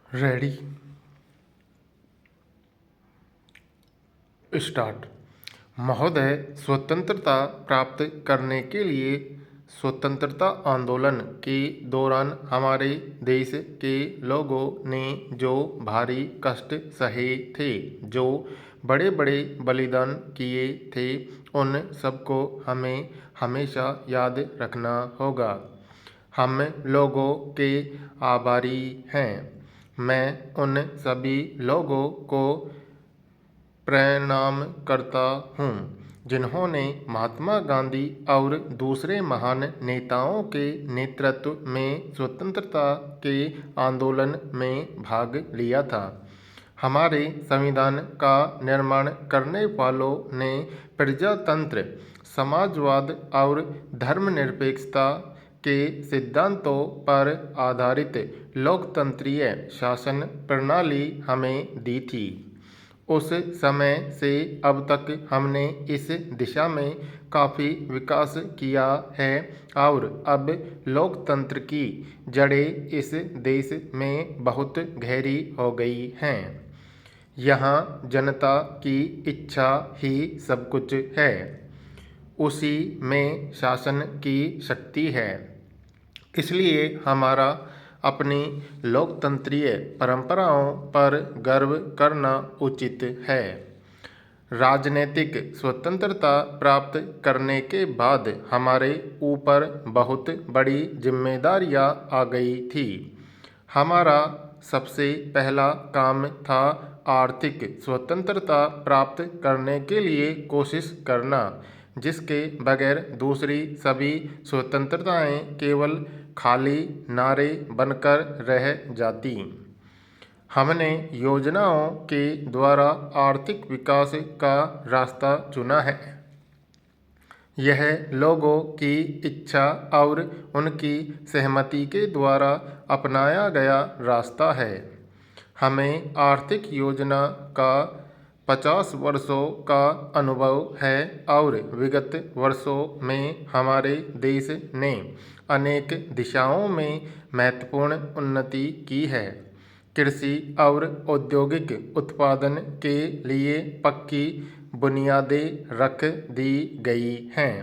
Ready start. महोदय, स्वतंत्रता प्राप्त करने के लिए स्वतंत्रता आंदोलन के दौरान हमारे देश के लोगों ने जो भारी कष्ट सहे थे, जो बड़े बड़े बलिदान किए थे, उन सबको हमें हमेशा याद रखना होगा। हम लोगों के आभारी हैं। मैं उन सभी लोगों को प्रणाम करता हूँ जिन्होंने महात्मा गांधी और दूसरे महान नेताओं के नेतृत्व में स्वतंत्रता के आंदोलन में भाग लिया था। हमारे संविधान का निर्माण करने वालों ने प्रजातंत्र, समाजवाद और धर्मनिरपेक्षता के सिद्धांतों पर आधारित लोकतंत्रीय शासन प्रणाली हमें दी थी। उस समय से अब तक हमने इस दिशा में काफ़ी विकास किया है और अब लोकतंत्र की जड़ें इस देश में बहुत गहरी हो गई हैं। यहाँ जनता की इच्छा ही सब कुछ है, उसी में शासन की शक्ति है। इसलिए हमारा अपनी लोकतंत्रीय परंपराओं पर गर्व करना उचित है। राजनीतिक स्वतंत्रता प्राप्त करने के बाद हमारे ऊपर बहुत बड़ी जिम्मेदारियां आ गई थी। हमारा सबसे पहला काम था आर्थिक स्वतंत्रता प्राप्त करने के लिए कोशिश करना, जिसके बगैर दूसरी सभी स्वतंत्रताएं केवल खाली नारे बनकर रह जाती। हमने योजनाओं के द्वारा आर्थिक विकास का रास्ता चुना है। यह लोगों की इच्छा और उनकी सहमति के द्वारा अपनाया गया रास्ता है। हमें आर्थिक योजना का 50 वर्षों का अनुभव है और विगत वर्षों में हमारे देश ने अनेक दिशाओं में महत्वपूर्ण उन्नति की है। कृषि और औद्योगिक उत्पादन के लिए पक्की बुनियादें रख दी गई हैं,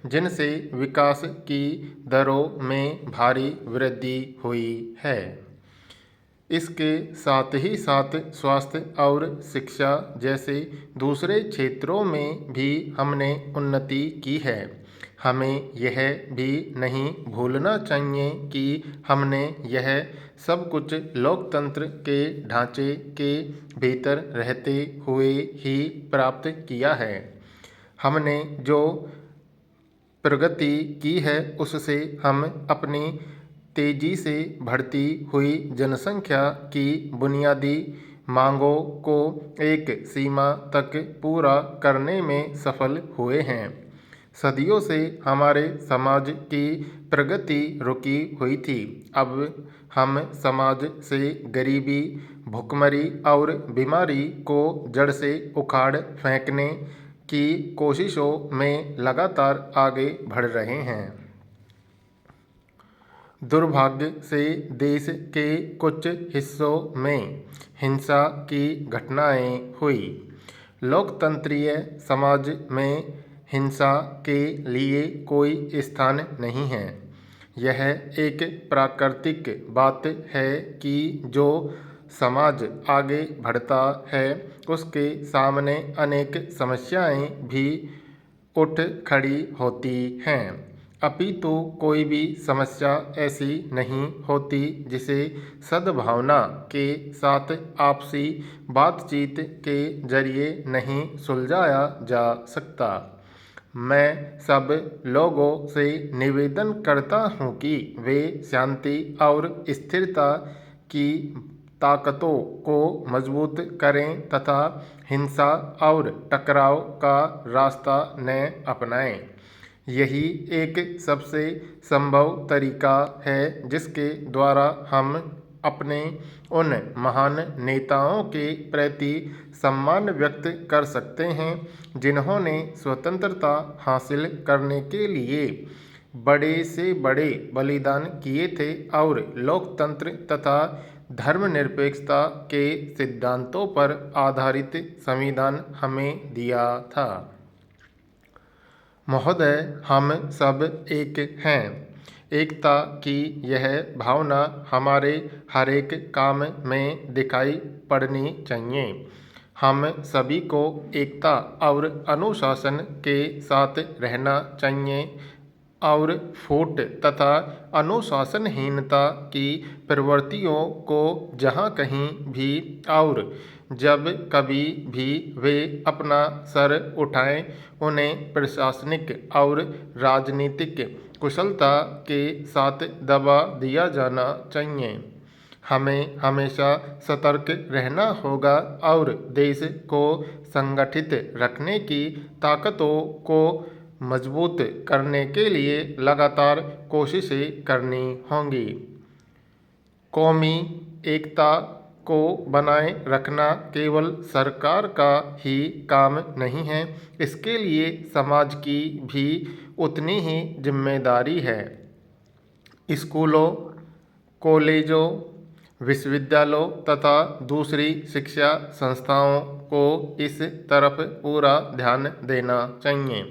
जिनसे विकास की दरों में भारी वृद्धि हुई है। इसके साथ ही साथ स्वास्थ्य और शिक्षा जैसे दूसरे क्षेत्रों में भी हमने उन्नति की है। हमें यह भी नहीं भूलना चाहिए कि हमने यह सब कुछ लोकतंत्र के ढांचे के भीतर रहते हुए ही प्राप्त किया है। हमने जो प्रगति की है उससे हम अपनी तेजी से बढ़ती हुई जनसंख्या की बुनियादी मांगों को एक सीमा तक पूरा करने में सफल हुए हैं। सदियों से हमारे समाज की प्रगति रुकी हुई थी। अब हम समाज से गरीबी, भुखमरी और बीमारी को जड़ से उखाड़ फेंकने की कोशिशों में लगातार आगे बढ़ रहे हैं। दुर्भाग्य से देश के कुछ हिस्सों में हिंसा की घटनाएं हुई। लोकतंत्रीय समाज में हिंसा के लिए कोई स्थान नहीं है। यह एक प्राकृतिक बात है कि जो समाज आगे बढ़ता है उसके सामने अनेक समस्याएं भी उठ खड़ी होती हैं। अपितु कोई भी समस्या ऐसी नहीं होती जिसे सद्भावना के साथ आपसी बातचीत के जरिए नहीं सुलझाया जा सकता। मैं सब लोगों से निवेदन करता हूँ कि वे शांति और स्थिरता की ताकतों को मजबूत करें तथा हिंसा और टकराव का रास्ता न अपनाएं। यही एक सबसे संभव तरीका है जिसके द्वारा हम अपने उन महान नेताओं के प्रति सम्मान व्यक्त कर सकते हैं जिन्होंने स्वतंत्रता हासिल करने के लिए बड़े से बड़े बलिदान किए थे और लोकतंत्र तथा धर्मनिरपेक्षता के सिद्धांतों पर आधारित संविधान हमें दिया था। महोदय, हम सब एक हैं। एकता की यह भावना हमारे हर एक काम में दिखाई पड़नी चाहिए। हम सभी को एकता और अनुशासन के साथ रहना चाहिए और फूट तथा अनुशासनहीनता की प्रवृत्तियों को जहाँ कहीं भी और जब कभी भी वे अपना सर उठाएं, उन्हें प्रशासनिक और राजनीतिक कुशलता के साथ दबा दिया जाना चाहिए। हमें हमेशा सतर्क रहना होगा और देश को संगठित रखने की ताकतों को मजबूत करने के लिए लगातार कोशिशें करनी होंगी। कौमी एकता को बनाए रखना केवल सरकार का ही काम नहीं है, इसके लिए समाज की भी उतनी ही जिम्मेदारी है। स्कूलों, कॉलेजों, विश्वविद्यालयों तथा दूसरी शिक्षा संस्थाओं को इस तरफ पूरा ध्यान देना चाहिए।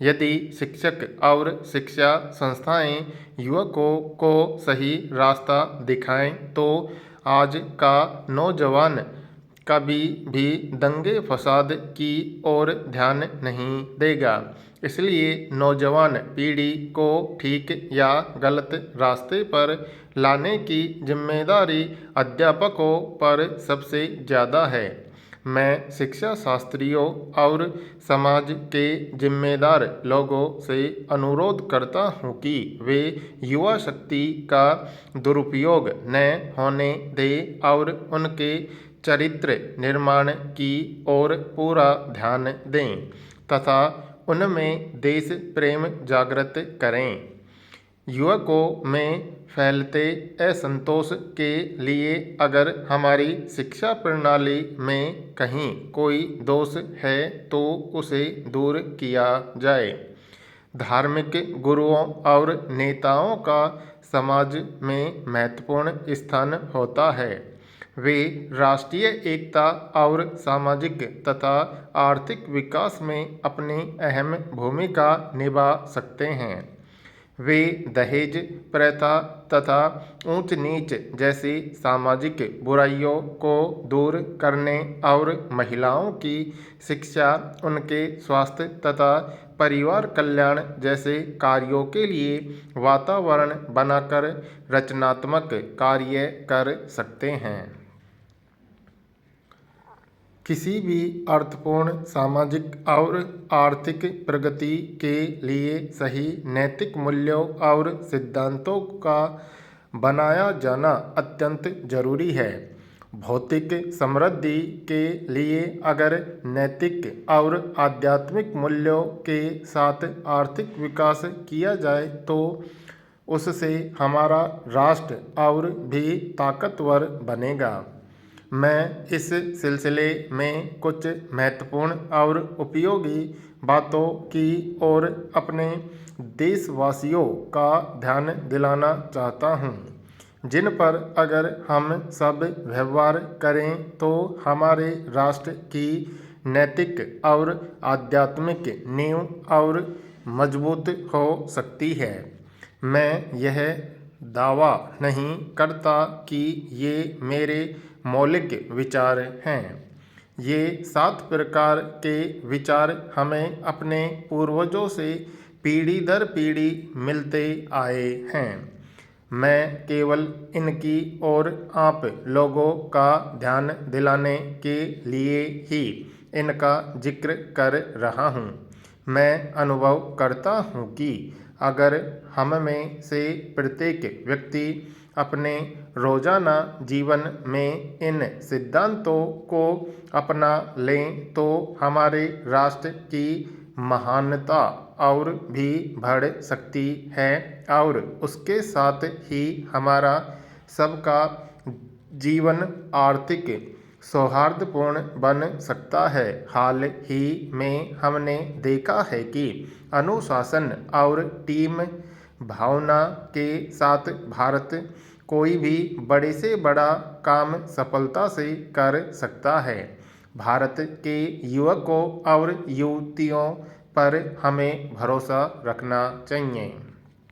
यदि शिक्षक और शिक्षा संस्थाएं युवकों को सही रास्ता दिखाएं तो आज का नौजवान कभी भी दंगे फसाद की ओर ध्यान नहीं देगा। इसलिए नौजवान पीढ़ी को ठीक या गलत रास्ते पर लाने की जिम्मेदारी अध्यापकों पर सबसे ज़्यादा है। मैं शिक्षा शास्त्रियों और समाज के जिम्मेदार लोगों से अनुरोध करता हूँ कि वे युवा शक्ति का दुरुपयोग न होने दें और उनके चरित्र निर्माण की ओर पूरा ध्यान दें तथा उनमें देश प्रेम जागृत करें। युवकों में फैलते असंतोष के लिए अगर हमारी शिक्षा प्रणाली में कहीं कोई दोष है तो उसे दूर किया जाए। धार्मिक गुरुओं और नेताओं का समाज में महत्वपूर्ण स्थान होता है। वे राष्ट्रीय एकता और सामाजिक तथा आर्थिक विकास में अपनी अहम भूमिका निभा सकते हैं। वे दहेज प्रथा तथा ऊंच नीच जैसी सामाजिक बुराइयों को दूर करने और महिलाओं की शिक्षा, उनके स्वास्थ्य तथा परिवार कल्याण जैसे कार्यों के लिए वातावरण बनाकर रचनात्मक कार्य कर सकते हैं। किसी भी अर्थपूर्ण सामाजिक और आर्थिक प्रगति के लिए सही नैतिक मूल्यों और सिद्धांतों का बनाया जाना अत्यंत जरूरी है। भौतिक समृद्धि के लिए अगर नैतिक और आध्यात्मिक मूल्यों के साथ आर्थिक विकास किया जाए तो उससे हमारा राष्ट्र और भी ताकतवर बनेगा। मैं इस सिलसिले में कुछ महत्वपूर्ण और उपयोगी बातों की ओर अपने देशवासियों का ध्यान दिलाना चाहता हूँ, जिन पर अगर हम सब व्यवहार करें तो हमारे राष्ट्र की नैतिक और आध्यात्मिक नींव और मजबूत हो सकती है। मैं यह दावा नहीं करता कि ये मेरे मौलिक विचार हैं। ये 7 प्रकार के विचार हमें अपने पूर्वजों से पीढ़ी दर पीढ़ी मिलते आए हैं। मैं केवल इनकी ओर आप लोगों का ध्यान दिलाने के लिए ही इनका जिक्र कर रहा हूँ। मैं अनुभव करता हूँ कि अगर हम में से प्रत्येक व्यक्ति अपने रोजाना जीवन में इन सिद्धांतों को अपना लें तो हमारे राष्ट्र की महानता और भी बढ़ सकती है और उसके साथ ही हमारा सबका जीवन आर्थिक सौहार्दपूर्ण बन सकता है। हाल ही में हमने देखा है कि अनुशासन और टीम भावना के साथ भारत कोई भी बड़े से बड़ा काम सफलता से कर सकता है। भारत के युवकों और युवतियों पर हमें भरोसा रखना चाहिए।